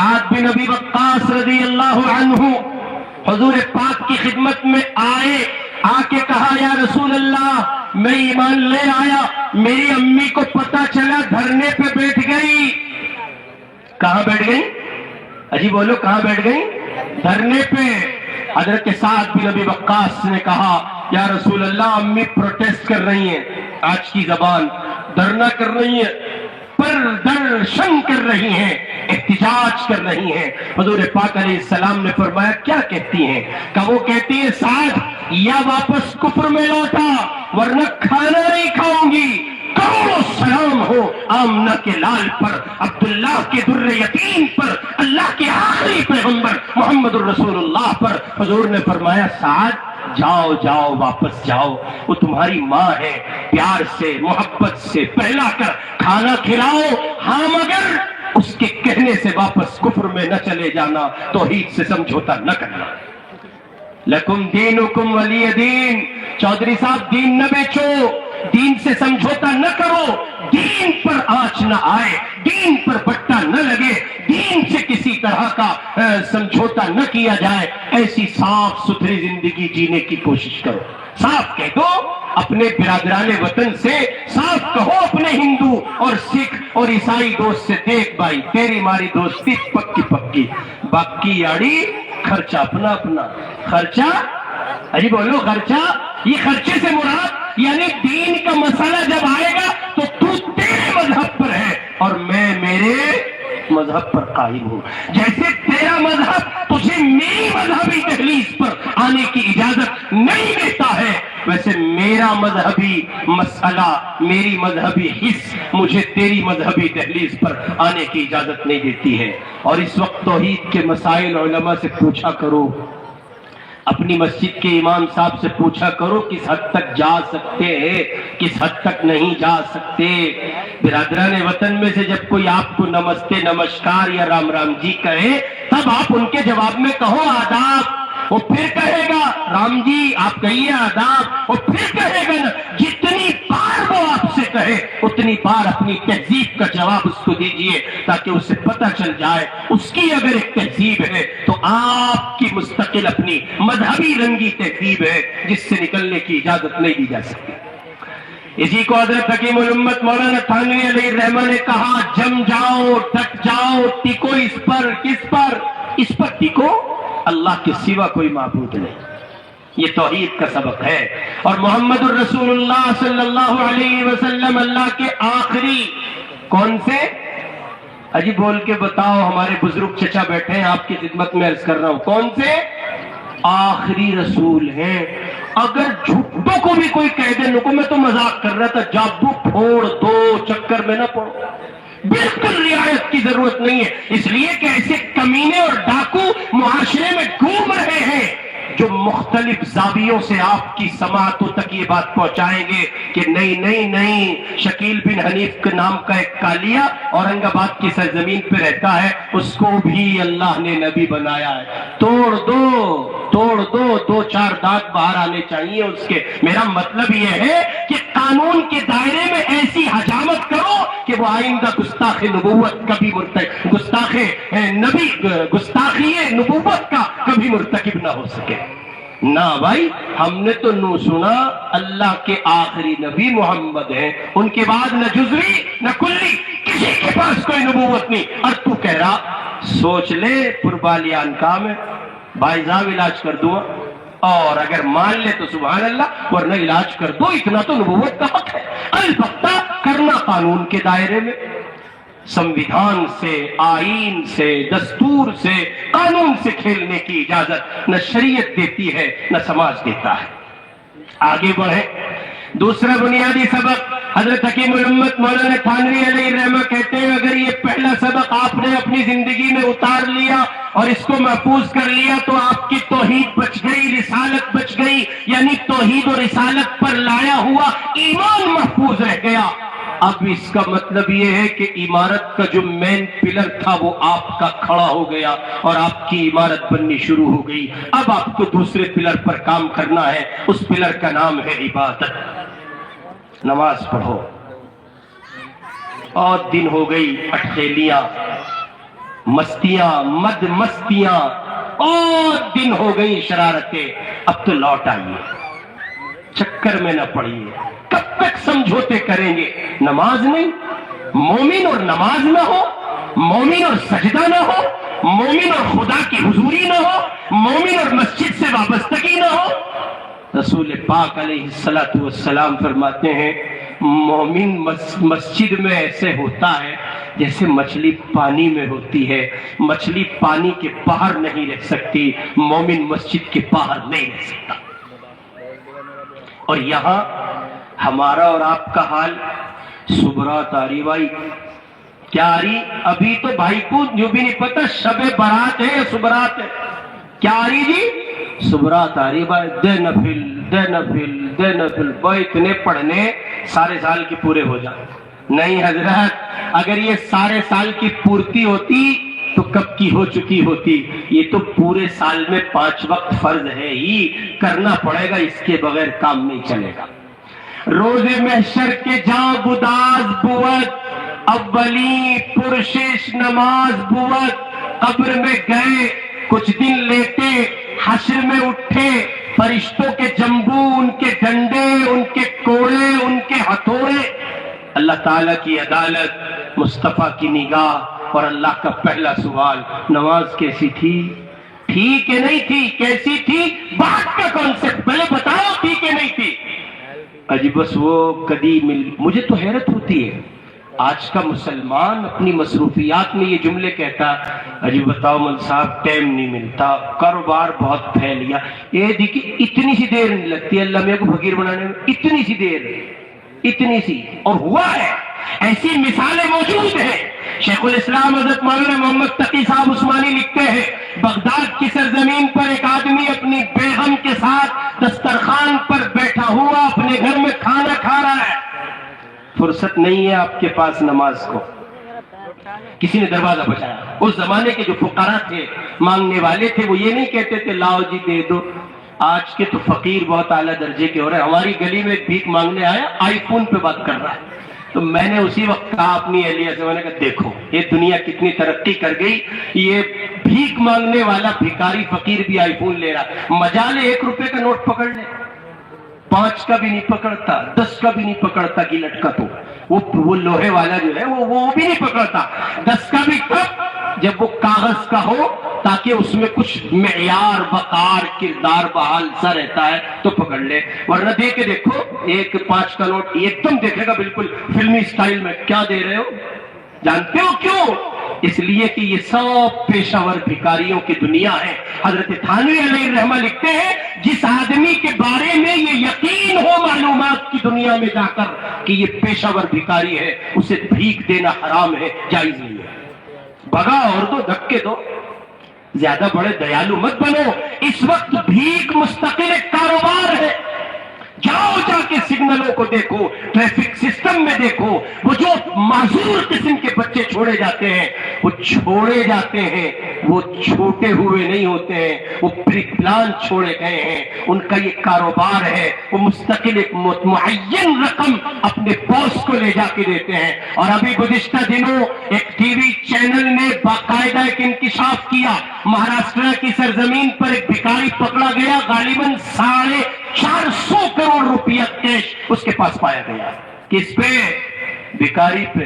سعد بن ابی وقاص رضی اللہ عنہ حضور پاک کی خدمت میں آئے، آ کے کہا یا رسول اللہ میں ایمان لے آیا، میری امی کو پتا چلا دھرنے پہ بیٹھ گئی۔ کہاں بیٹھ گئی؟ اجی بولو کہاں بیٹھ گئی؟ دھرنے پہ۔ حضرت سعد بن ابی وقاص نے کہا یا رسول اللہ امی پروٹیسٹ کر رہی ہیں، آج کی زبان دھرنا کر رہی ہیں، پردرشن کر رہی ہیں، احتجاج کر رہی ہیں۔ حضور پاک علیہ السلام نے فرمایا کیا کہتی ہیں؟ کہ وہ کہتی ہے سعد یا واپس کفر میں لوٹا ورنہ کھانا نہیں کھاؤں گی۔ کروڑوں سلام ہو آمنہ کے لال پر، عبداللہ کے در یتیم پر، اللہ کے آخری پیغمبر محمد الرسول اللہ پر۔ حضور نے فرمایا سعد جاؤ جاؤ واپس جاؤ، وہ تمہاری ماں ہے، پیار سے محبت سے پہلا کر کھانا کھلاؤ، ہاں مگر اس کے کہنے سے واپس کفر میں نہ چلے جانا، توحید سے سمجھوتا نہ کرنا۔ لکم دینکم ولی دین، چودھری صاحب دین نہ بیچو، دین سے سمجھوتا نہ کرو، دین پر آنچ نہ آئے، دین پر بٹا نہ لگے، دین سے کسی طرح کا سمجھوتا نہ کیا جائے، ایسی صاف ستھری زندگی جینے کی کوشش کرو۔ صاف کہہ دو اپنے برادران وطن سے، صاف کہو اپنے ہندو اور سکھ اور عیسائی دوست سے، دیکھ بھائی تیری ماری دوستی پکی پکی، باقی یاڑی خرچہ اپنا اپنا، خرچہ ارے بولو خرچہ، یہ خرچے سے مراد یعنی دین کا مسئلہ جب آئے گا تو تیرے مذہب پر ہے اور میں میرے مذہب پر قائم ہوں۔ جیسے تیرا مذہب تجھے میری مذہبی دہلیز پر آنے کی اجازت نہیں دیتا ہے، ویسے میرا مذہبی مسئلہ، میری مذہبی حص مجھے تیری مذہبی دہلیز پر آنے کی اجازت نہیں دیتی ہے۔ اور اس وقت توحید کے مسائل علماء سے پوچھا کرو، اپنی مسجد کے امام صاحب سے پوچھا کرو کس حد تک جا سکتے ہیں، کس حد تک نہیں جا سکتے۔ برادران وطن میں سے جب کوئی آپ کو نمستے نمسکار یا رام رام جی کہے تب آپ ان کے جواب میں کہو آداب، وہ پھر کہے گا رام جی آپ کہیے آداب، وہ پھر کہے گا نا، جتنی بار وہ آپ سے کہے اتنی بار اپنی تہذیب کا جواب اس کو دیجئے تاکہ اسے پتہ چل جائے اس کی اگر ایک تہذیب ہے تو آپ کی مستقل اپنی مذہبی رنگی تہذیب ہے جس سے نکلنے کی اجازت نہیں دی جا سکتی۔ اسی کو حضرت حکیم الامت مولانا تھانوی علیہ الرحمہ نے کہا جم جاؤ ڈٹ جاؤ، ٹکو اس پر، کس پر؟ اس پر ٹکو اللہ کے سوا کوئی معبود نہیں۔ یہ توحید کا سبق ہے۔ اور محمد الرسول اللہ صلی اللہ علیہ وسلم اللہ کے آخری کون سے؟ اجی بول کے بتاؤ، ہمارے بزرگ چچا بیٹھے ہیں آپ کی خدمت میں عرض کر رہا ہوں، کون سے؟ آخری رسول ہیں۔ اگر جھوٹوں کو بھی کوئی کہہ دے نکو، میں تو مذاق کر رہا تھا، جادو پھوڑ دو، چکر میں نہ پڑو، بالکل رعایت کی ضرورت نہیں ہے، اس لیے کہ ایسے کمینے اور ڈاکو معاشرے میں گھوم رہے ہیں جو مختلف زاویوں سے آپ کی سماعتوں تک یہ بات پہنچائیں گے کہ نہیں نہیں نہیں، شکیل بن حنیف کے نام کا ایک کالیا اورنگ آباد کی سرزمین پہ رہتا ہے، اس کو بھی اللہ نے نبی بنایا ہے، توڑ دو توڑ دو، دو چار دانت باہر آنے چاہیے اس کے۔ میرا مطلب یہ ہے کہ قانون کے دائرے میں ایسی حجامت کرو کہ وہ آئندہ گستاخ نبوت کبھی گستاخی نبوت کا کبھی مرتکب نہ ہو سکے۔ نہ بھائی، ہم نے تو نو سنا اللہ کے آخری نبی محمد ہیں، ان کے بعد نہ جزوی نہ کلی کسی کے پاس کوئی نبوت نہیں۔ اور تو کہہ رہا سوچ لے پربالیان کام ہے، بھائی صاحب علاج کر دوں، اور اگر مان لے تو سبحان اللہ، ورنہ علاج کر دو، اتنا تو نبوت کا حق ہے۔ البتہ کرنا قانون کے دائرے میں، سمویدھان سے، آئین سے، دستور سے، قانون سے کھیلنے کی اجازت نہ شریعت دیتی ہے نہ سماج دیتا ہے۔ آگے بڑھیں۔ دوسرا بنیادی سبق حضرت حکیم الامت مولانا تھانوی علیہ الرحمہ کہتے ہیں اگر یہ پہلا سبق آپ نے اپنی زندگی میں اتار لیا اور اس کو محفوظ کر لیا تو آپ کی توحید بچ گئی، رسالت بچ گئی، یعنی توحید اور رسالت پر لایا ہوا ایمان محفوظ رہ گیا۔ اب اس کا مطلب یہ ہے کہ عمارت کا جو مین پلر تھا وہ آپ کا کھڑا ہو گیا اور آپ کی عمارت بننی شروع ہو گئی۔ اب آپ کو دوسرے پلر پر کام کرنا ہے، اس پلر کا نام ہے عبادت۔ نماز پڑھو، اور دن ہو گئی اٹھیلیاں، مستیاں مد مستیاں اور دن ہو گئی شرارتیں، اب تو لوٹ آئیے، چکر میں نہ پڑیے، کب تک سمجھوتے کریں گے؟ نماز نہیں، مومن اور نماز نہ ہو، مومن اور سجدہ نہ ہو، مومن اور خدا کی حضوری نہ ہو، مومن اور مسجد سے وابستگی نہ ہو۔ رسول پاک علیہ الصلوۃ والسلام فرماتے ہیں مومن مسجد میں ایسے ہوتا ہے جیسے مچھلی پانی میں ہوتی ہے، مچھلی پانی کے باہر نہیں رہ سکتی، مومن مسجد کے باہر نہیں رہ سکتا۔ اور یہاں ہمارا اور آپ کا حال، صبرات آ رہی بھائی، کیا آ رہی؟ ابھی تو بھائی کو جو بھی نہیں پتا شب برات ہے یا صبرات ہے، کیا آ رہی جی؟ صبرات آ رہی بھائی، دے نفل دے نفل دے نفل، بھائی اتنے پڑھنے سارے سال کی پورے ہو جائیں۔ نہیں حضرت، اگر یہ سارے سال کی پورتی ہوتی تو کب کی ہو چکی ہوتی، یہ تو پورے سال میں 5 وقت فرض ہے ہی، کرنا پڑے گا، اس کے بغیر کام نہیں چلے گا۔ روز محشر کے جاں گداز بود، اولی پرشش نماز بود، قبر میں گئے کچھ دن لیٹے، حشر میں اٹھے، فرشتوں کے جمبو، ان کے ڈنڈے، ان کے کوڑے، ان کے ہتھوڑے، اللہ تعالیٰ کی عدالت، مصطفیٰ کی نگاہ، اور اللہ کا پہلا سوال، نماز کیسی تھی؟ تھی کہ نہیں تھی؟ کیسی تھی؟ بات کا کانسیپٹ پہلے بتاؤ، تھی کہ نہیں تھی؟ اجی بس وہ کدی مجھے تو حیرت ہوتی ہے، آج کا مسلمان اپنی مصروفیات میں یہ جملے کہتا، اجی بتاؤ مول صاحب ٹائم نہیں ملتا، کاروبار بہت پھیل گیا، یہ دیکھیے اتنی سی دیر نہیں لگتی اللہ میاں کو فقیر بنانے میں، اتنی سی دیر، اتنی سی، اور ہوا ہے۔ ایسی مثالیں موجود ہیں۔ شیخ الاسلام حضرت مولانا محمد تقی صاحب عثمانی لکھتے ہیں بغداد کی سرزمین پر ایک آدمی اپنی بیگم کے ساتھ دسترخوان پر بیٹھا ہوا اپنے گھر میں کھانا کھا رہا ہے، فرصت نہیں ہے آپ کے پاس نماز کو، کسی نے دروازہ بجایا۔ اس زمانے کے جو فقراء تھے، مانگنے والے تھے، وہ یہ نہیں کہتے تھے لاؤ جی دے دو، آج کے تو فقیر بہت اعلیٰ درجے کے ہو رہے ہیں۔ ہماری گلی میں ایک بھیک مانگنے آیا، آئی فون پہ بات کر رہا ہے، تو میں نے اسی وقت کہا اپنی اہلیہ سے، میں نے کہا دیکھو یہ دنیا کتنی ترقی کر گئی، یہ بھیک مانگنے والا بھیکاری فقیر بھی آئی فون لے رہا، مجالے 1 روپے کا نوٹ پکڑ لے، 5 کا بھی نہیں پکڑتا، 10 کا بھی نہیں پکڑتا گلٹ کا، تو وہ لوہے والا جو ہے وہ بھی نہیں پکڑتا، 10 کا بھی کب؟ جب وہ کاغذ کا ہو، تاکہ اس میں کچھ معیار وقار کردار بحال سا رہتا ہے تو پکڑ لے، ورنہ دے کے دیکھو 1 5 کا نوٹ ایک دم دیکھے گا بالکل فلمی سٹائل میں، کیا دے رہے ہو؟ جانتے ہو کیوں؟ اس لیے کہ یہ سب پیشہ ور بھکاریوں کی دنیا ہے۔ حضرت تھانوی علیہ الرحمہ لکھتے ہیں جس آدمی کے بارے میں یہ یقین ہو معلومات کی دنیا میں جا کر کہ یہ پیشہ ور بھکاری ہے، اسے بھیک دینا حرام ہے، جائز نہیں ہے، بھگا اور دو، دھکے دو، زیادہ بڑے دیالو مت بنو۔ اس وقت بھیک مستقل ایک کاروبار ہے، جاؤ جا کے سگنلوں کو دیکھو، ٹریفک سسٹم میں دیکھو، وہ جو معذور قسم کے بچے چھوڑے جاتے ہیں، وہ چھوڑے جاتے ہیں، وہ چھوٹے ہوئے نہیں ہوتے ہیں، وہ پری پلان چھوڑے گئے ہیں، ان کا یہ کاروبار ہے، وہ مستقل ایک معین رقم اپنے باس کو لے جا کے دیتے ہیں۔ اور ابھی گزشتہ دنوں ایک ٹی وی چینل نے باقاعدہ ایک انکشاف کیا، مہاراشٹر کی سرزمین پر ایک بھکاری پکڑا گیا، غالباً 450 کروڑ روپیہ کیش اس کے پاس پایا گیا۔ کس پہ؟ بھکاری پہ،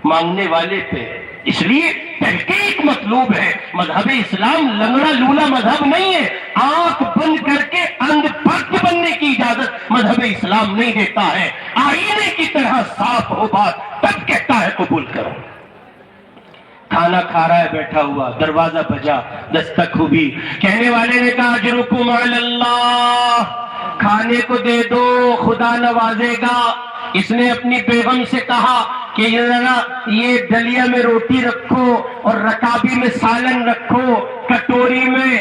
مانگنے والے پہ۔ اس لیے تحقیق مطلوب ہے۔ مذہب اسلام لنگڑا لولا مذہب نہیں ہے، آنکھ بند کر کے اندھ بھکت بننے کی اجازت مذہب اسلام نہیں دیتا ہے۔ آئینے کی طرح صاف ہو بات، تب کہتا ہے قبول کرو۔ کھانا کھا رہا ہے بیٹھا ہوا، دروازہ بجا، دستک ہوئی، کہنے والے نے کہا اجرکم علی اللہ، کھانے کو دے دو خدا نوازے گا۔ اس نے اپنی بیگم سے کہا کہ یہ ڈلیا میں روٹی رکھو اور رکابی میں سالن رکھو، کٹوری میں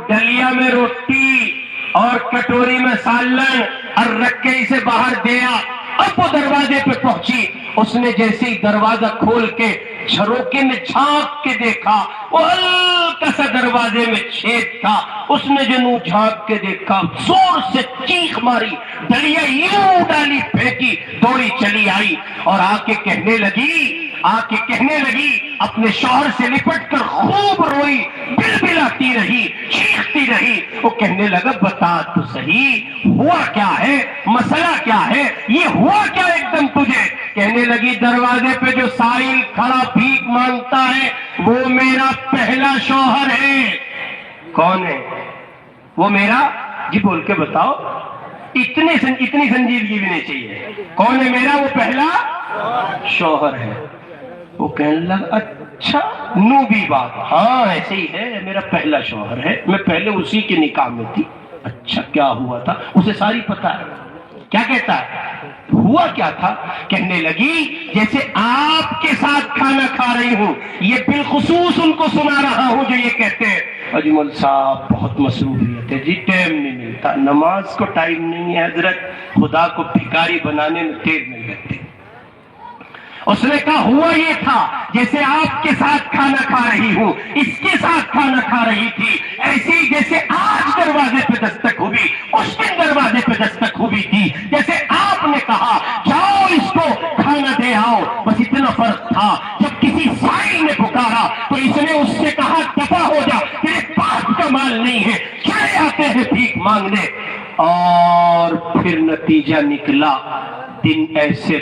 ڈلیا میں روٹی اور کٹوری میں سالن، اور رکھ کے اسے باہر دیا۔ اب وہ دروازے پہ پہنچی، اس نے جیسے ہی دروازہ کھول کے جھروکے میں جھانک کے دیکھا، وہ ہلکا سا دروازے میں چھید تھا، اس نے جو منہ جھانک کے دیکھا، زور سے چیخ ماری، ڈلیا یوں ڈالی پھینکی، دوڑی چلی آئی اور آ کے کہنے لگی اپنے شوہر سے لپٹ کر خوب روئی، بلبلاتی رہی، چیختی رہی۔ وہ کہنے لگا بتا تو صحیح ہوا کیا ہے، مسئلہ کیا ہے، یہ ہوا کیا ایک دم تجھے؟ کہنے لگی دروازے پہ جو سائل کھڑا بھیک مانگتا ہے وہ میرا پہلا شوہر ہے۔ کون ہے وہ؟ میرا؟ جی بول کے بتاؤ، اتنی سنجیدگی بھی نہیں چاہیے۔ کون ہے میرا؟ وہ پہلا شوہر ہے۔ وہ کہنے لگا اچھا نوبی بات، ہاں ایسے ہی ہے، میرا پہلا شوہر ہے، میں پہلے اسی کے نکاح میں تھی۔ اچھا کیا ہوا تھا؟ اسے ساری پتہ ہے۔ کیا کہتا ہے؟ ہوا کیا تھا؟ کہنے لگی جیسے آپ کے ساتھ کھانا کھا رہی ہوں، یہ بالخصوص ان کو سنا رہا ہوں جو یہ کہتے ہیں اجمل صاحب بہت مصروفیت ہے، جی ٹائم نہیں ملتا، نماز کو ٹائم نہیں ہے حضرت، خدا کو بھکاری بنانے میں دیر نہیں لگتی۔ اس نے کہا ہوا یہ تھا جیسے آپ کے ساتھ کھانا کھا رہی ہوں، اس کے ساتھ کھانا کھا رہی تھی، ایسے ہی جیسے آج دروازے پہ دستک ہوئی اس دن دروازے پہ دستک ہوئی تھی، جیسے آپ نے کہا جاؤ اس کو کھانا دے آؤ، بس اتنا فرق تھا جب کسی سائل نے پکارا تو اس نے اس سے کہا دفع ہو جا، تیرے پاس کا مال نہیں ہے، چلے آتے ہیں بھیک مانگنے۔ اور پھر نتیجہ نکلا، دن ایسے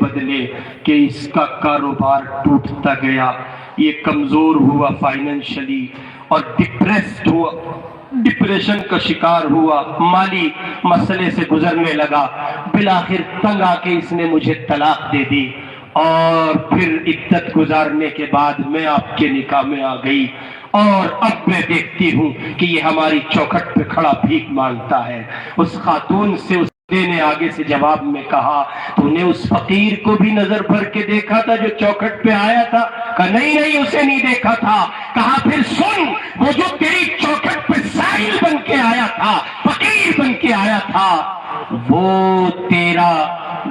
بدلے کہ اس کا کاروبار ٹوٹتا گیا، یہ کمزور ہوا فائنینشلی اور ڈپریسڈ ہوا، ڈپریشن کا شکار ہوا، مالی مسئلے سے گزرنے لگا، بالآخر تنگ آ کے اس نے مجھے طلاق دے دی، اور پھر عدت گزارنے کے بعد میں آپ کے نکاح میں آ گئی، اور اب میں دیکھتی ہوں کہ یہ ہماری چوکھٹ پہ کھڑا بھیک مانگتا ہے۔ اس خاتون سے اس نے آگے سے جواب میں کہا تو نے اس فقیر کو بھی نظر بھر کے دیکھا تھا جو چوکھٹ پہ آیا تھا؟ کہا نہیں اسے نہیں دیکھا تھا۔ کہا پھر سن، وہ جو تیری چوکھٹ پہ سائل بن کے آیا تھا، فقیر بن کے آیا تھا، وہ تیرا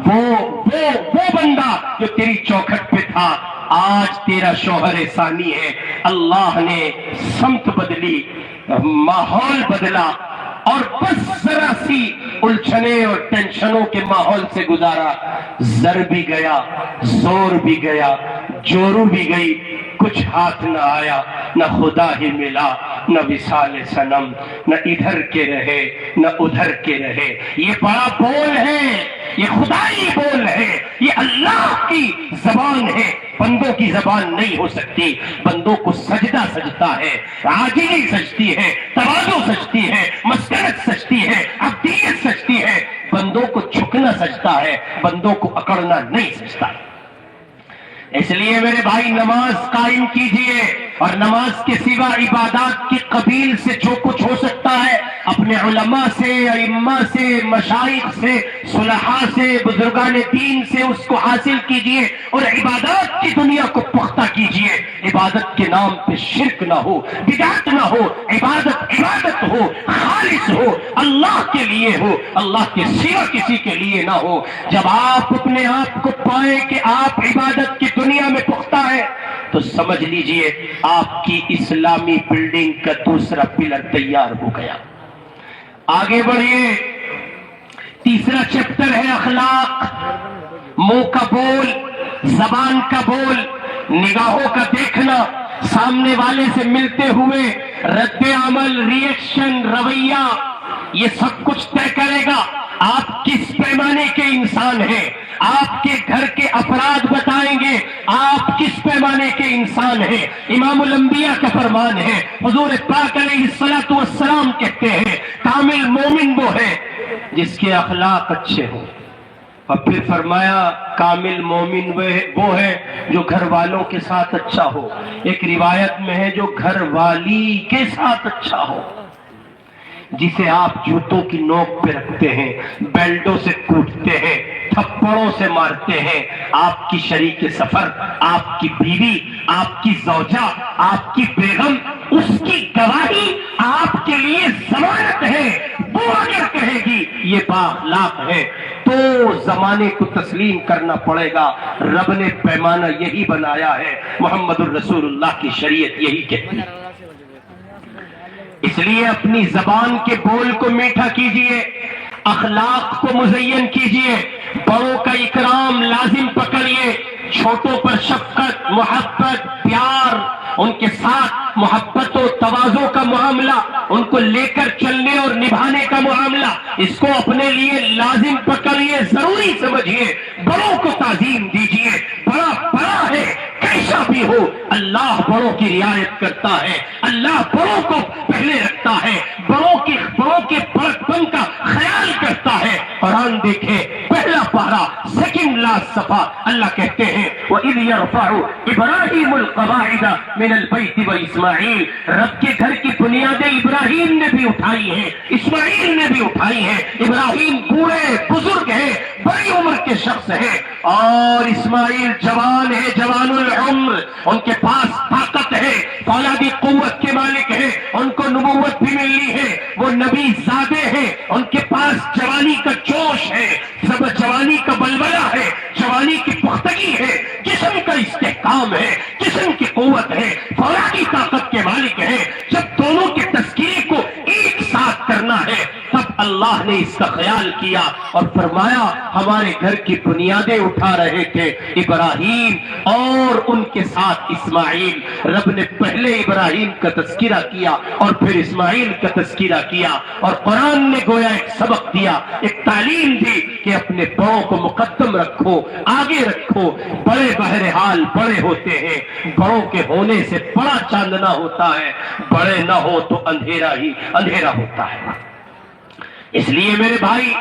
وہ بندہ جو تیری چوکھٹ پہ تھا آج تیرا شوہر ثانی ہے۔ اللہ نے سمت بدلی، ماحول بدلا، اور بس ذرا سی الجھنے اور ٹینشنوں کے ماحول سے گزارا، زر بھی گیا، زور بھی گیا، جورو بھی گئی، کچھ ہاتھ نہ آیا، نہ خدا ہی ملا، نہ وصال صنم، نہ ادھر کے رہے نہ ادھر کے رہے۔ یہ بڑا بول ہے، یہ خدائی بول ہے، یہ اللہ کی زبان ہے، بندوں کی زبان نہیں ہو سکتی۔ بندوں کو سجدہ سجتا ہے، عاجزی سجتی ہے، تواضع سجتی ہے، مسکنت سجتی ہے، عبدیت سجتی ہے۔ بندوں کو جھکنا سجتا ہے، بندوں کو اکڑنا نہیں سجتا۔ اس لیے میرے بھائی نماز قائم کیجئے، اور نماز کے سوا عبادات کی قبیل سے جو کچھ ہو سکتا ہے اپنے علماء سے، ائمہ سے، مشائخ سے، صلحاء سے، بزرگان دین سے اس کو حاصل کیجئے، اور عبادات کی دنیا کو پختہ کیجئے۔ عبادت کے نام پہ شرک نہ ہو، بدعت نہ ہو، عبادت ہو، خالص ہو، اللہ کے لیے ہو، اللہ کے سوا کسی کے لیے نہ ہو۔ جب آپ اپنے آپ کو پائیں کہ آپ عبادت کی دنیا میں پختہ ہے تو سمجھ لیجئے آپ کی اسلامی بلڈنگ کا دوسرا پلر تیار ہو گیا۔ آگے بڑھیے، تیسرا چیپٹر ہے اخلاق۔ منہ کا بول، زبان کا بول، نگاہوں کا دیکھنا، سامنے والے سے ملتے ہوئے رد عمل، ریئیکشن، رویہ، یہ سب کچھ طے کرے گا آپ کس پیمانے کے انسان ہیں۔ آپ کے گھر کے افراد بتائیں گے آپ کس پیمانے کے انسان ہیں۔ امام الانبیاء کا فرمان ہے، حضور پاک علیہ الصلوۃ والسلام کہتے ہیں کامل مومن وہ ہے جس کے اخلاق اچھے ہوں، اور پھر فرمایا کامل مومن وہ ہے جو گھر والوں کے ساتھ اچھا ہو۔ ایک روایت میں ہے جو گھر والی کے ساتھ اچھا ہو، جسے آپ جوتوں کی نوک پہ رکھتے ہیں، بیلٹوں سے کوٹتے ہیں، تھپڑوں سے مارتے ہیں۔ آپ کی شریک سفر، آپ کی بیوی، آپ کی زوجہ، آپ کی بیگم، اس کی گواہی آپ کے لیے ضمانت ہے۔ وہ اگر کہے گی یہ بااخلاق ہے تو زمانے کو تسلیم کرنا پڑے گا۔ رب نے پیمانہ یہی بنایا ہے، محمد الرسول اللہ کی شریعت یہی کہتی ہے۔ اس لیے اپنی زبان کے بول کو میٹھا کیجئے، اخلاق کو مزین کیجئے، بڑوں کا اکرام لازم پکڑیے، چھوٹوں پر شفقت، محبت، پیار، ان کے ساتھ محبت و تواضع کا معاملہ، ان کو لے کر چلنے اور نبھانے کا معاملہ، اس کو اپنے لیے لازم پکڑیے، ضروری سمجھیے، بڑوں کو تعظیم دیجیے۔ بڑا بڑا ہے کیسا بھی ہو، اللہ بڑوں کی رعایت کرتا ہے، اللہ بڑوں کو پہلے رکھتا ہے، بڑوں کے بڑک پن کا خیال کرتا ہے۔ قرآن دیکھے پہلا پارہ سیکنڈ لاسٹ صفحہ، اللہ کہتے ہیں وَإِذْ يَرْفَعُ إِبْرَاهِيمُ الْقَوَاعِدَ مِنَ الْبَيْتِ وَإِسْمَاعِيلُ، رب کے گھر کی بنیادیں ابراہیم نے بھی اٹھائی ہیں، اسماعیل نے بھی اٹھائی ہیں۔ ابراہیم بوڑھے بزرگ ہیں، بڑی عمر کے شخص ہیں، اور اسماعیل جوان ہے، جوان العمر، ان کے پاس طاقت ہے، فولادی قوت کے مالک ہیں، ان کو نبوت بھی ملی ہے، وہ نبی زادے ہیں، ان کے پاس جوانی کا جوش ہے، سب جوانی کا بلبلہ ہے، جوانی کی پختگی ہے، جسم کا استحکام ہے، جسم کی قوت ہے، فولادی طاقت کے مالک ہیں۔ جب دونوں کے تذکرے کو ایک ساتھ کرنا ہے تب اللہ نے اس کا خیال کیا اور فرمایا ہمارے گھر کی بنیادیں اٹھا رہے تھے ابراہیم اور ان کے ساتھ اسماعیل۔ رب نے پہلے ابراہیم کا تذکرہ کیا اور پھر اسماعیل کا تذکرہ کیا، اور قرآن نے گویا ایک سبق دیا، ایک تعلیم دی کہ اپنے بڑوں کو مقدم رکھو، آگے رکھو۔ بڑے بہرحال بڑے ہوتے ہیں، بڑوں کے ہونے سے بڑا چاندنا ہوتا ہے، بڑے نہ ہو تو اندھیرا ہی اندھیرا ہوتا ہے۔ اس لیے میرے بھائی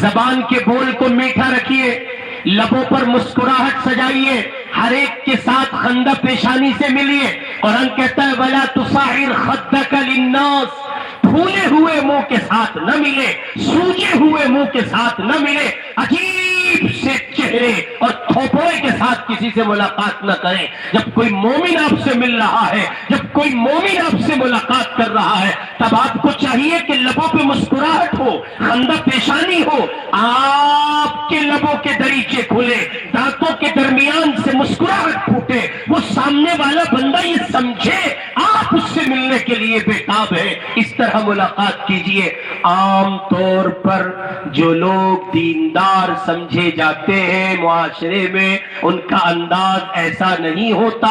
زبان کے بول کو میٹھا رکھیے، لبوں پر مسکراہٹ سجائیے، ہر ایک کے ساتھ خندہ پیشانی سے ملیے۔ قرآن کہتا ہے وَلَا تُصَعِّرْ خَدَّكَ لِلنَّاسِ، پھولے ہوئے منہ کے ساتھ نہ ملے، سوجے ہوئے منہ کے ساتھ نہ ملے، عجیب سے چہرے اور تھوپڑے کے ساتھ کسی سے ملاقات نہ کریں۔ جب کوئی مومن آپ سے مل رہا ہے، جب کوئی مومن آپ سے ملاقات کر رہا ہے، تب آپ کو چاہیے کہ لبوں پہ مسکراہٹ ہو، خندہ پیشانی ہو، آپ کے لبوں کے دریچے کھلے، دانتوں کے درمیان سے مسکراہٹ پھوٹے، وہ سامنے والا بندہ یہ سمجھے آپ اس سے ملنے کے لیے بےتاب ہے۔ اس طرح ملاقات کیجئے۔ عام طور پر جو لوگ دیندار سمجھے جاتے ہیں معاشرے میں، ان کا انداز ایسا نہیں ہوتا،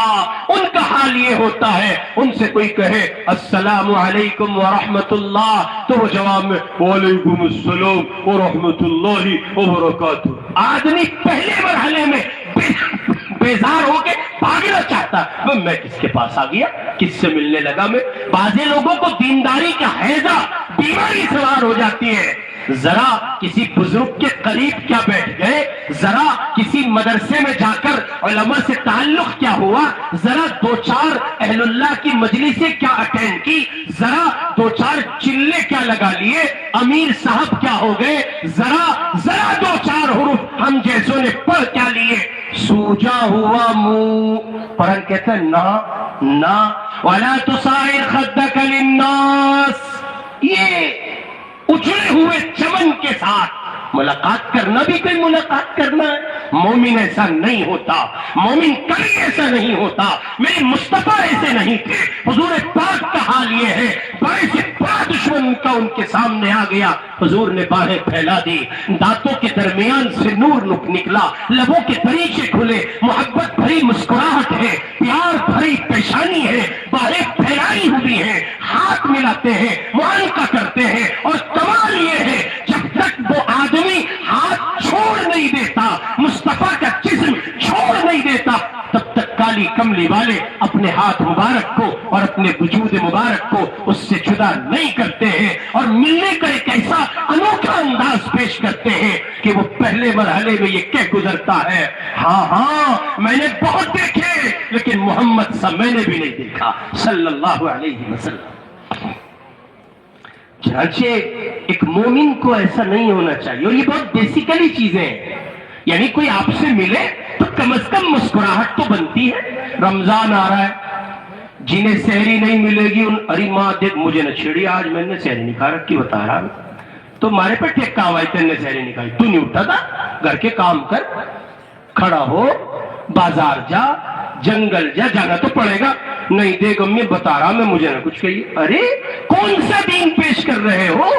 ان کا حال یہ ہوتا ہے ان سے کوئی کہے السلام علیکم ورحمۃ اللہ تو وہ جواب میں وعلیکم السلام ورحمۃ اللہ وبرکاتہ۔ آدمی پہلے مرحلے میں بیزار ہو کے بھاگنا چاہتا، میں کس کے پاس آ گیا، کس سے ملنے لگا میں۔ بعض لوگوں کو دینداری کا ہیضہ، بیماری سوار ہو جاتی ہے۔ ذرا کسی بزرگ کے قریب کیا بیٹھ گئے، ذرا کسی مدرسے میں جا کر علماء سے تعلق کیا ہوا، ذرا دو چار اہل اللہ کی مجلسیں کیا اٹینڈ کی، ذرا دو چار چلے کیا لگا لیے، امیر صاحب کیا ہو گئے، ذرا دو چار حروف ہم جیسوں نے پڑھ کیا لیے، سوجا ہوا منہ۔ قرآن کہتا ہے نہ وَلَا تُصَعِّرْ خَدَّكَ لِلنَّاسِ، یہ اجڑے ہوئے چمن کے ساتھ ملاقات کرنا بھی کوئی ملاقات کرنا ہے؟ مومن ایسا نہیں ہوتا، مومن کبھی ایسا نہیں ہوتا۔ میرے مصطفیٰ ایسے نہیں تھے۔ حضور پاک کا حال یہ ہے، بڑے سے بڑا دشمن کا ان کے سامنے آ گیا، حضور نے باہیں پھیلا دی، دانتوں کے درمیان سے نور نکلا، لبوں کے دریچے کھلے، محبت بھری مسکراہٹ ہے، پیار بھری پیشانی ہے، باہیں پھیلائی ہوئی ہیں، ہاتھ ملاتے ہیں، معانقہ کرتے ہیں، اور کمال یہ ہے جب تک وہ آدمی ہاتھ چھوڑ نہیں دیتا، مصطفیٰ کا جسم چھوڑ نہیں دیتا، تب تک کالی کملی والے اپنے ہاتھ مبارک کو اور اپنے وجود مبارک کو اس سے جدا نہیں کرتے ہیں، اور ملنے کا ایک ایسا انوکھا انداز پیش کرتے ہیں کہ وہ پہلے مرحلے میں یہ کہہ گزرتا ہے ہاں میں نے بہت دیکھے لیکن محمد سا میں نے بھی نہیں دیکھا صلی اللہ علیہ وسلم۔ چنانچہ ایک مومن کو ایسا نہیں ہونا چاہیے، اور یہ بہت بیسیکلی چیزیں ہیں، یعنی کوئی آپ سے ملے تو کم از کم مسکراہٹ تو بنتی ہے۔ رمضان آ رہا ہے، جنہیں سحری نہیں ملے گی ارے ماں دیکھ مجھے نہ چھیڑی، آج میں نے سحری نہیں کھا رکھی بتا رہا، تو مارے پہ ٹیک کام آئی تین نے سحری نہیں کھائی، تو نہیں اٹھا تھا، گھر کے کام کر، کھڑا ہو، بازار جا، جنگل جا، جانا تو پڑے گا، نہیں دیکھ امی بتا رہا میں مجھے نہ کچھ کہیے۔ ارے کون سا دین پیش کر رہے ہو؟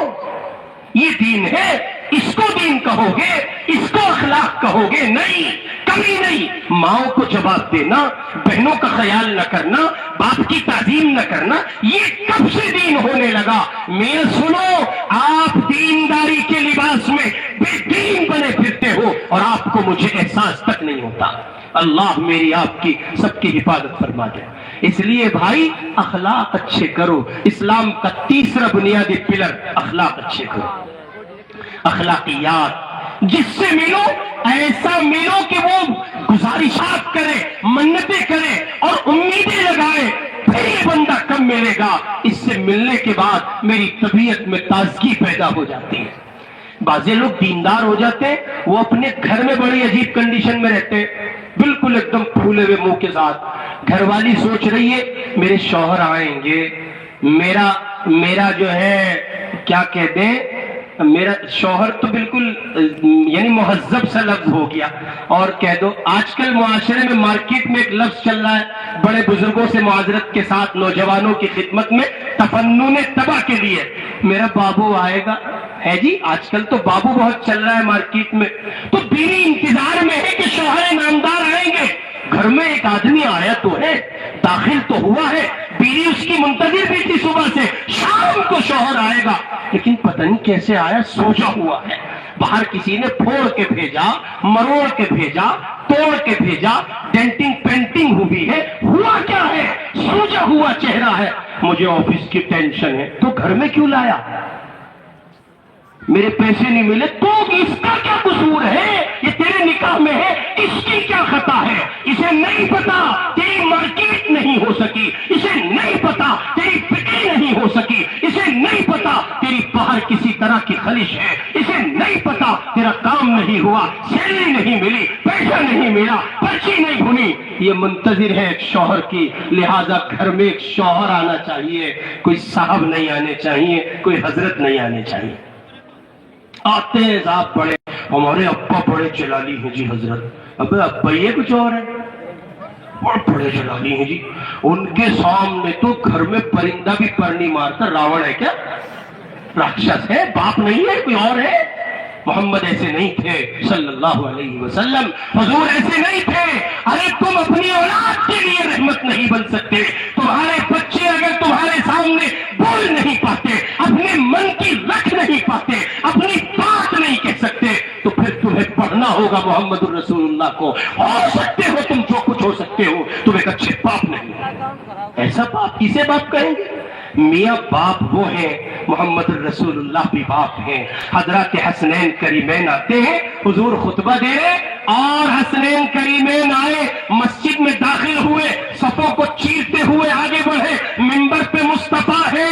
یہ دین ہے اس کو دین کہو گے، اس کو اخلاق کہو گے؟ نہیں، کبھی نہیں۔ ماؤں کو جواب دینا، بہنوں کا خیال نہ کرنا، باپ کی تعظیم نہ کرنا، یہ کب سے دین ہونے لگا؟ میاں سنو، آپ دینداری کے لباس میں بے دین بنے پھرتے ہو اور آپ کو مجھے احساس تک نہیں ہوتا۔ اللہ میری آپ کی سب کی حفاظت فرما دے۔ اس لیے بھائی اخلاق اچھے کرو۔ اسلام کا تیسرا بنیادی پلر اخلاق اچھے کرو۔ اخلاقیات، جس سے ملو ایسا ملو کہ وہ گزارشات کرے، منتیں کرے اور امیدیں لگائے، پھر یہ بندہ کب ملے گا؟ اس سے ملنے کے بعد میری طبیعت میں تازگی پیدا ہو جاتی ہے۔ بعضے لوگ دیندار ہو جاتے ہیں، وہ اپنے گھر میں بڑی عجیب کنڈیشن میں رہتے ہیں، بالکل ایک دم پھولے ہوئے منہ کے ساتھ۔ گھر والی سوچ رہی ہے میرے شوہر آئیں گے، میرا جو ہے کیا کہتے ہیں، میرا شوہر تو بالکل یعنی مہذب سا لفظ ہو گیا، اور کہہ دو آج کل معاشرے میں مارکیٹ میں ایک لفظ چل رہا ہے بڑے بزرگوں سے معذرت کے ساتھ نوجوانوں کی خدمت میں، تفنن تباہ کے لیے، میرا بابو آئے گا ہے جی۔ آج کل تو بابو بہت چل رہا ہے مارکیٹ میں۔ تو بیوی انتظار میں ہے کہ شوہر نامدار آئیں گے۔ گھر میں ایک آدمی آیا تو ہے، داخل تو ہوا ہے، بیوی اس کی منتظر بھی تھی صبح سے، شام کو شوہر آئے گا، لیکن پتہ نہیں کیسے آیا، سوجا ہوا ہے۔ باہر کسی نے پھوڑ کے بھیجا، مروڑ کے بھیجا، توڑ کے بھیجا، ڈینٹنگ پینٹنگ ہوئی ہے، ہوا کیا ہے؟ سوجا ہوا چہرہ ہے۔ مجھے آفس کی ٹینشن ہے۔ تو گھر میں کیوں لایا؟ میرے پیسے نہیں ملے تو اس کا کیا قصور ہے؟ یہ تیرے نکاح میں ہے، اس کی کیا خطا ہے؟ اسے نہیں پتا تیری مارکیٹ نہیں ہو سکی، اسے نہیں پتا تیری بکری نہیں ہو سکی، اسے نہیں پتا تیری باہر کسی طرح کی خلش ہے، اسے نہیں پتا تیرا کام نہیں ہوا، سیلری نہیں ملی، پیسہ نہیں ملا، پرچی نہیں بھنی۔ یہ منتظر ہے ایک شوہر کی، لہذا گھر میں ایک شوہر آنا چاہیے، کوئی صاحب نہیں آنے چاہیے، کوئی حضرت نہیں آنے چاہیے۔ آتے ہیں صاحب بڑے، ہمارے ابا بڑے جلالی ہیں جی حضرت۔ ابے ابا یہ کچھ اور ہے، بڑے جلالی ہیں جی، ان کے سامنے تو گھر میں پرندہ بھی پر نہیں مارتا۔ راوڑ ہے کیا؟ راکشس ہے؟ باپ نہیں ہے، کوئی اور ہے؟ محمد ایسے نہیں تھے صلی اللہ علیہ وسلم، حضور ایسے نہیں تھے۔ ارے تم اپنی اولاد کے لیے رحمت نہیں بن سکتے، تمہارے بچے اگر تمہارے سامنے بول نہیں پاتے، اپنے من کی رکھ نہیں پاتے، اپنی بات نہیں کہہ سکتے، تو پھر تمہیں پڑھنا ہوگا محمد الرسول اللہ کو۔ ہو سکتے ہو تم جو کچھ ہو سکتے ہو، تم ایک اچھے باپ نہیں۔ ایسا باپ کسے باپ کہیں گے؟ میاں باپ وہ ہیں، محمد الرسول اللہ بھی باپ ہیں۔ حضرات حسنین کریمین آتے ہیں، حضور خطبہ دے رہے اور حسنین کریمین آئے، مسجد میں داخل ہوئے، صفوں کو چیرتے ہوئے آگے بڑھے، منبر پہ مصطفیٰ ہے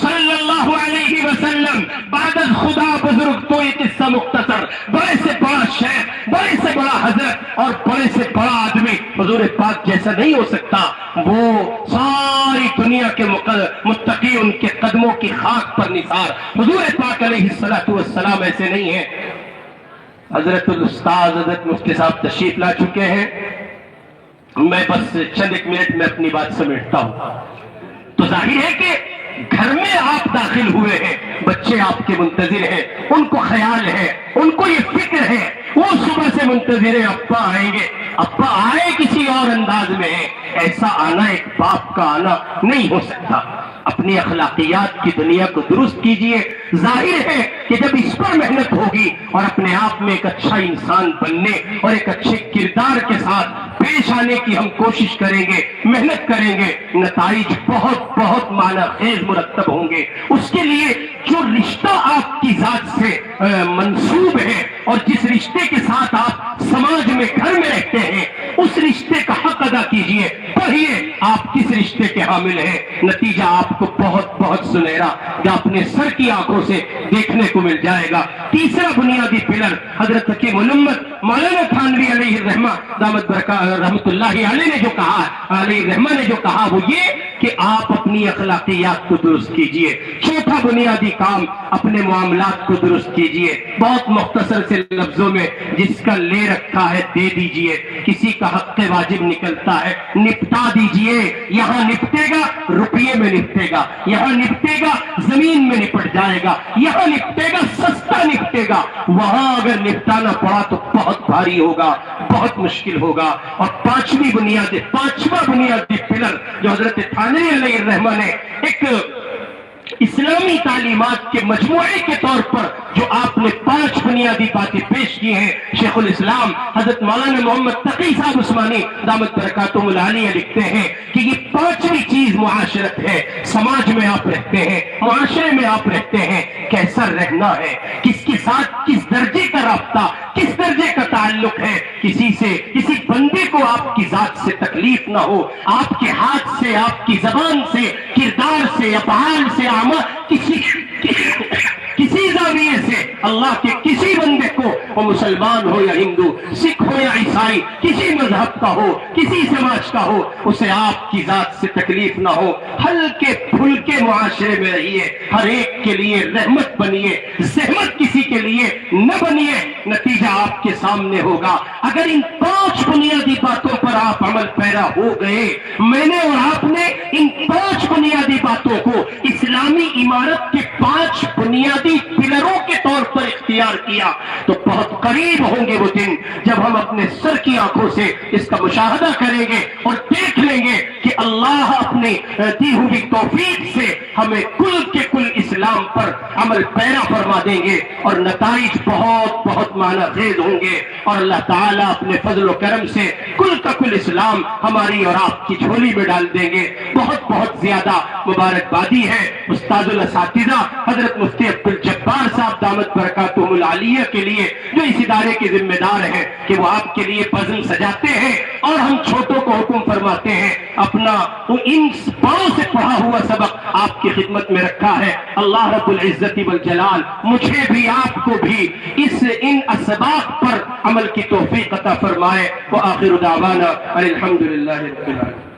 صلی اللہ علیہ وسلم۔ بعد از خدا بزرگ تو یہ قصہ مختصر، بڑے سے بڑا شیخ، بڑے سے بڑا حضرت اور بڑے سے بڑا آدمی حضور پاک جیسا نہیں ہو سکتا۔ وہ ساری دنیا کے متقی ان کے قدموں کی خاک پر نثار، حضور پاک علیہ الصلوۃ والسلام ایسے نہیں ہیں۔ حضرت الاستاذ حضرت مفتی صاحب تشریف لا چکے ہیں، میں بس چند ایک منٹ میں اپنی بات سمیٹتا ہوں۔ تو ظاہر ہے کہ گھر میں آپ داخل ہوئے ہیں، بچے آپ کے منتظر ہیں، ان کو خیال ہے، ان کو یہ فکر ہے، وہ صبح سے منتظر ہے ابا آئیں گے، ابا آئے کسی اور انداز میں ہے۔ ایسا آنا ایک باپ کا آنا نہیں ہو سکتا۔ اپنی اخلاقیات کی دنیا کو درست کیجئے۔ ظاہر ہے کہ جب اس پر محنت ہوگی اور اپنے آپ میں ایک اچھا انسان بننے اور ایک اچھے کردار کے ساتھ پیش آنے کی ہم کوشش کریں گے، محنت کریں گے، نتائج بہت بہت معنی خیز مرتب ہوں گے۔ اس کے لیے جو رشتہ آپ کی ذات سے منسوب ہے اور جس رشتے کے ساتھ آپ سماج میں گھر میں رہتے ہیں، اس رشتے کا حق ادا کیجئے۔ پڑھیے آپ کس رشتے کے حامل ہیں، نتیجہ آپ کو بہت بہت سنہرا یا اپنے سر کی آنکھوں سے دیکھنے کو مل جائے گا۔ تیسرا بنیادی پلر حضرت حکیم الامت مولانا تھانوی علیہ الرحمہ دامت رحمت اللہ علیہ نے جو کہا، علیہ الرحمہ نے جو کہا وہ یہ کہ آپ اپنی اخلاقیات کو درست کیجئے، چوتھا بنیادی کام اپنے معاملات کو درست کیجئے، بہت مختصر سے لفظوں میں جس کا لے رکھا ہے دے دیجئے، کسی کا حق واجب نکلتا ہے نپٹا دیجئے، یہاں نپٹے گا روپیے میں نپٹے گا، یہاں نپٹے گا زمین میں نپٹ جائے گا، یہاں نپٹے گا سستا نپٹے گا، وہاں اگر نپٹانا پڑا تو بہت بھاری ہوگا، بہت مشکل ہوگا۔ اور پانچواں بنیادی پلر جو حضرت تھانوی علیہ الرحمہ نے ایک اسلامی تعلیمات کے مجموعے کے طور پر جو آپ نے 5 بنیادی باتیں پیش کی ہیں، شیخ الاسلام حضرت مولانا محمد تقی صاحب عثمانی دامت برکاتہم العالیہ لکھتے ہیں کہ یہ 5ویں چیز معاشرت ہے، سماج میں آپ رہتے ہیں، معاشرے میں آپ رہتے ہیں، کیسا رہنا ہے، کس کے ساتھ کس درجے کا رابطہ، کس درجے کا تعلق ہے، کسی بندے کو آپ کی ذات سے تکلیف نہ ہو، آپ کے ہاتھ سے، آپ کی زبان سے، کردار سے، افعال سے، کسی زاویے سے اللہ کے کسی بندے کو، وہ مسلمان ہو یا ہندو، سکھ ہو یا عیسائی، کسی مذہب کا ہو، کسی سماج کا ہو، اسے آپ کی ذات سے تکلیف نہ ہو، ہلکے پھلکے معاشرے میں رہیے، ہر ایک کے لیے رحمت بنیے، زحمت کسی کے لیے نہ بنیے، نتیجہ آپ کے سامنے ہوگا۔ اگر ان 5 بنیادی باتوں پر آپ عمل پیرا ہو گئے، میں نے اور آپ نے ان 5 بنیادی باتوں کو اسلامی عمارت کے 5 بنیادی پلروں کے طور پر اختیار کیا تو بہت قریب ہوں گے وہ دن جب ہم اپنے سر کی آنکھوں سے اس کا مشاہدہ کریں گے اور دیکھ لیں گے کہ اللہ اپنے دی ہوئی توفیق سے ہمیں کل کے کل اسلام پر عمل پیرا فرما دیں گے، اور نتائج بہت بہت معنی خیز ہوں گے، اور اللہ تعالیٰ اپنے فضل و کرم سے کل کا کل اسلام ہماری اور آپ کی جھولی میں ڈال دیں گے۔ بہت بہت زیادہ مبارکبادی ہے استاد الاساتذہ حضرت مفتی عبدالجبار صاحب دامت برکاتہم العالیہ کے لیے، جو اس ادارے کے ذمہ دار ہیں، کہ وہ آپ کے لیے بزم سجاتے ہیں اور ہم چھوٹوں کو حکم فرماتے ہیں، اپنا ان بڑوں سے پڑھا ہوا سبق آپ کی خدمت میں رکھا ہے۔ اللہ رب العزت والجلال مجھے بھی آپ کو بھی ان اسباق پر عمل کی توفیق عطا فرمائے۔ وآخر دعوانا الحمدللہ رب العالمین۔